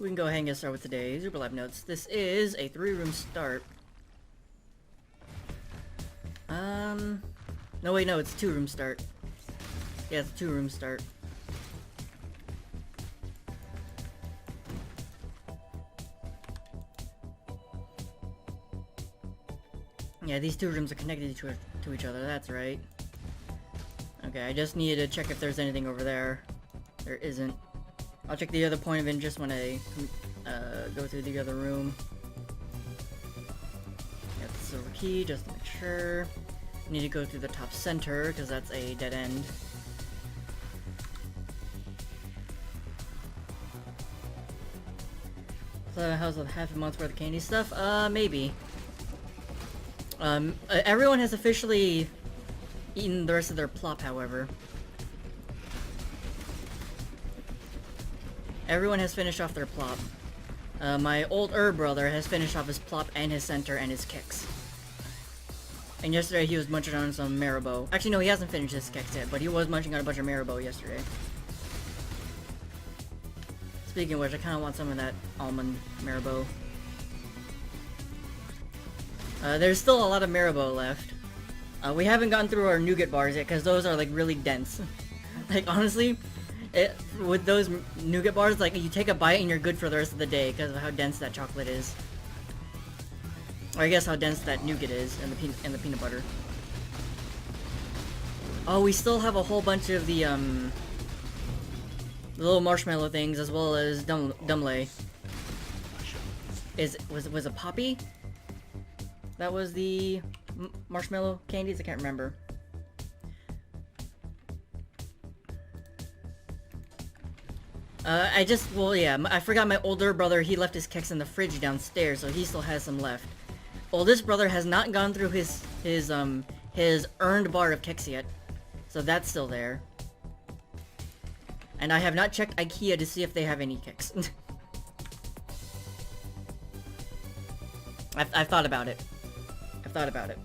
We can go ahead and get started with today's POELAB notes. This is a 3-room start. No wait, no, it's a 2-room start. Yeah, it's a 2-room start. Yeah, these 2 rooms are connected to each other, that's right. Okay, I just needed to check if there's anything over there. There isn't. I'll check the other point of interest when I go through the other room. Got the silver key just to make sure. Need to go through the top center because that's a dead end. So how's the half a month's worth of candy stuff? Maybe. Everyone has officially eaten the rest of their plop, however. Everyone has finished off their plop. My older brother has finished off his plop and his center and his kicks. And yesterday he was munching on some Marabou. Actually, no, he hasn't finished his kicks yet, but he was munching on a bunch of Marabou yesterday. Speaking of which, I kind of want some of that almond Marabou. There's still a lot of Marabou left. We haven't gotten through our nougat bars yet, because those are, like, really dense. Like, honestly, with those nougat bars, like, you take a bite and you're good for the rest of the day, because of how dense that chocolate is. Or I guess how dense that nougat is, and the peanut butter. Oh, we still have a whole bunch of the little marshmallow things, as well as Dumley. Was it Poppy? That was the marshmallow candies? I can't remember. Well, yeah, I forgot my older brother, he left his keks in the fridge downstairs, so he still has some left. Oldest brother has not gone through his earned bar of keks yet, so that's still there. And I have not checked IKEA to see if they have any keks. I've thought about it. I've thought about it.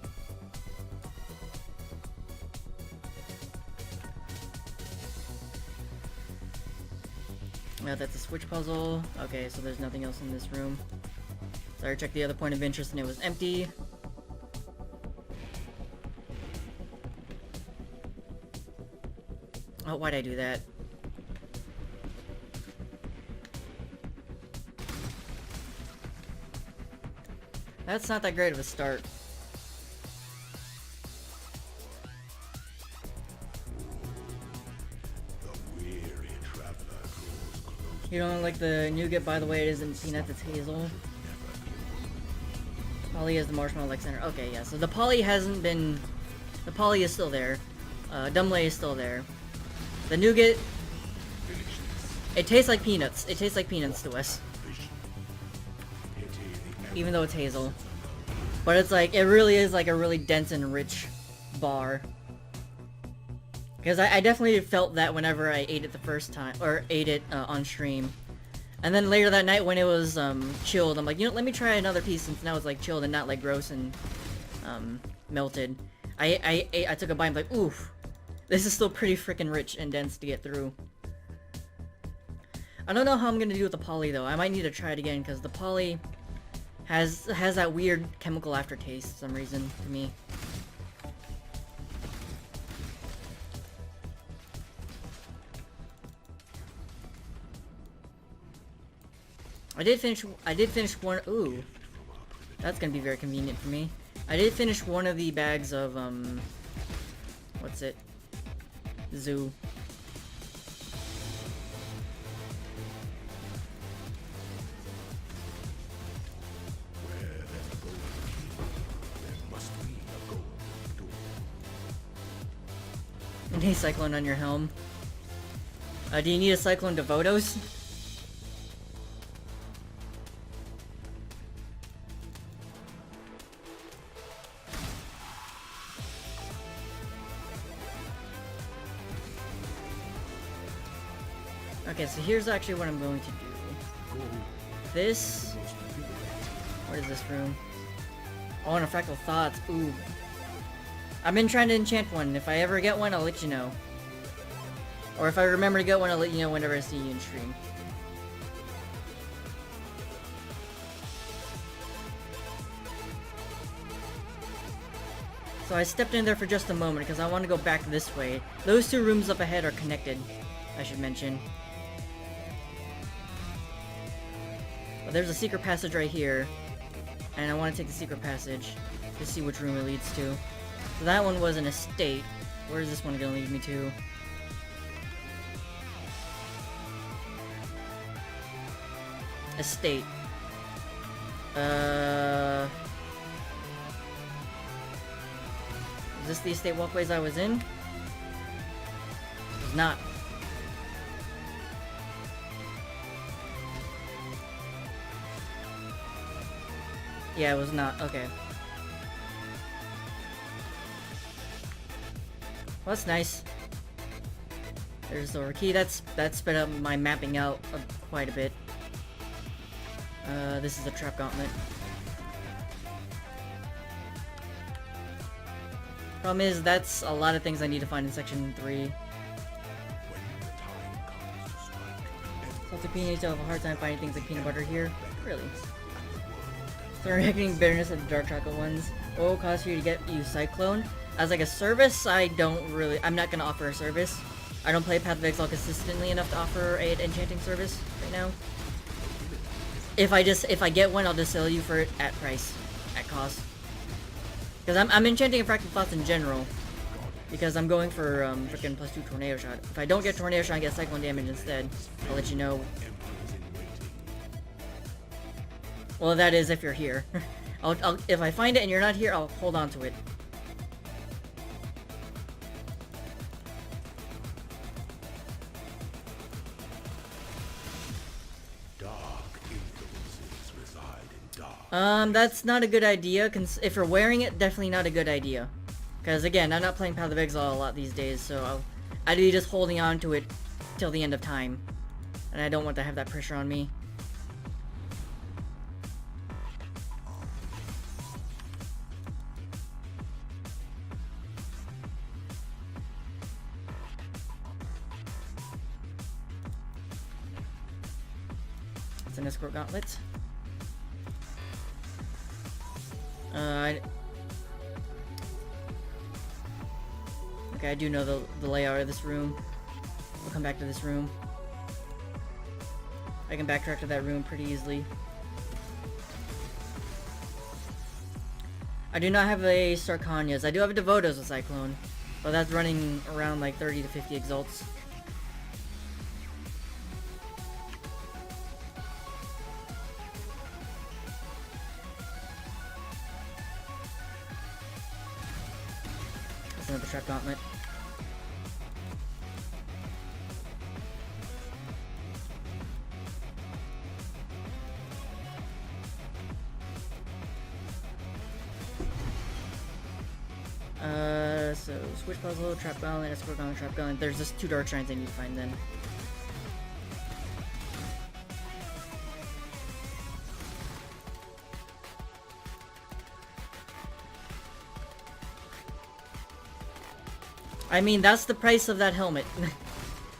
That's a switch puzzle. Okay, so there's nothing else in this room. So I checked the other point of interest and it was empty. Oh, why'd I do that? That's not that great of a start. You don't like the nougat, by the way, it isn't peanut, it's hazel. Polly has the marshmallow like center. Okay, yeah, so the Polly hasn't been... The Polly is still there. Dumley is still there. The nougat... It tastes like peanuts. It tastes like peanuts to us. Even though it's hazel. But it's like, it really is like a really dense and rich bar. Because I definitely felt that whenever I ate it the first time, or ate it on stream. And then later that night when it was chilled, I'm like, you know, let me try another piece since now it's like chilled and not like gross and melted. I took a bite and I'm like, oof, this is still pretty freaking rich and dense to get through. I don't know how I'm gonna do with the Polly though. I might need to try it again because the Polly has that weird chemical aftertaste for some reason to me. I did finish one. Ooh, that's gonna be very convenient for me. I did finish one of the bags of what's it? Zoo. You need a cyclone on your helm. Do you need a cyclone to Vodos? Okay, so here's actually what I'm going to do. This... Where is this room? Oh, and a Fractal Thoughts. Ooh. I've been trying to enchant one. If I ever get one, I'll let you know. Or if I remember to get one, I'll let you know whenever I see you in stream. So I stepped in there for just a moment because I want to go back this way. Those two rooms up ahead are connected, I should mention. But there's a secret passage right here. And I want to take the secret passage to see which room it leads to. So that one was an estate. Where is this one going to lead me to? Estate. Is this the estate walkways I was in? It's not. Yeah, it was not. Okay. Well, that's nice. There's the silver key. That sped up my mapping out quite a bit. This is a trap gauntlet. Problem is, that's a lot of things I need to find in section 3. Salted peanuts, you'll have a hard time finding things like peanut butter here. Really? So I'm reckoning bitterness of the dark chocolate ones. What will cost you to get you Cyclone? As like a service, I'm not gonna offer a service. I don't play Path of Exile consistently enough to offer an enchanting service right now. If I get one, I'll just sell you for it at price, at cost. Because I'm enchanting Fractal Thoughts in general. Because I'm going for freaking +2 Tornado Shot. If I don't get Tornado Shot, I get Cyclone damage instead. I'll let you know. Well, that is if you're here. If I find it and you're not here, I'll hold on to it. That's not a good idea. If you're wearing it, definitely not a good idea. Because again, I'm not playing Path of Exile a lot these days, so I'd be just holding on to it till the end of time. And I don't want to have that pressure on me. It's an escort gauntlet. Okay, I do know the layout of this room. We'll come back to this room. I can backtrack to that room pretty easily. I do not have a Sarkanias. I do have a Devotos with Cyclone, but that's running around like 30 to 50 exalts. That's another trap gauntlet. So switch puzzle, trap gauntlet, escort gauntlet, trap gauntlet. There's just 2 dark shrines I need to find then. I mean, that's the price of that helmet.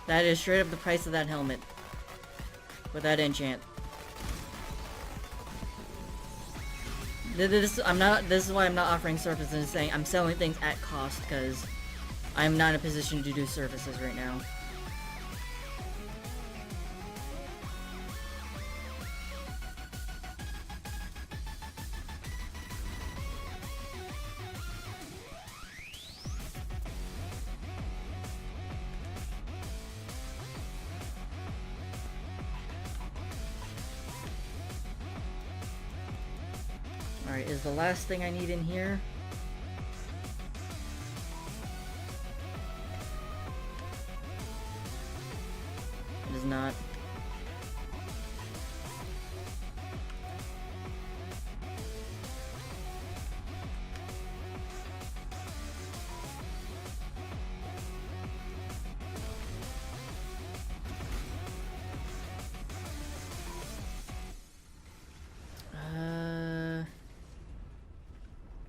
That is straight up the price of that helmet. With that enchant. This is why I'm not offering services and saying I'm selling things at cost, because I'm not in a position to do services right now. Alright, is the last thing I need in here? It is not.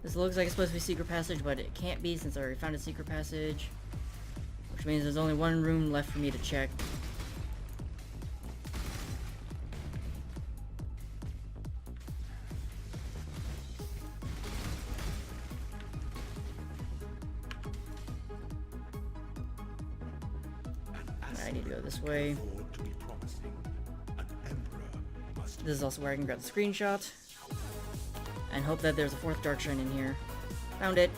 This looks like it's supposed to be secret passage, but it can't be since I already found a secret passage. Which means there's only one room left for me to check. I need to go this way. This is also where I can grab the screenshot. And hope that there's a 4th Dark Shrine in here. Found it.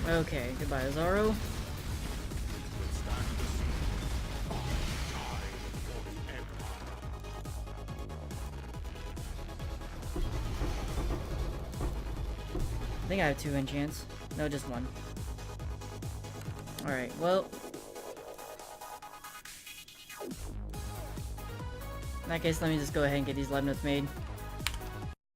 Okay, goodbye, Izaro. I think I have 2 enchants. No, just 1. Alright, well. In that case, let me just go ahead and get these Labyrinths made.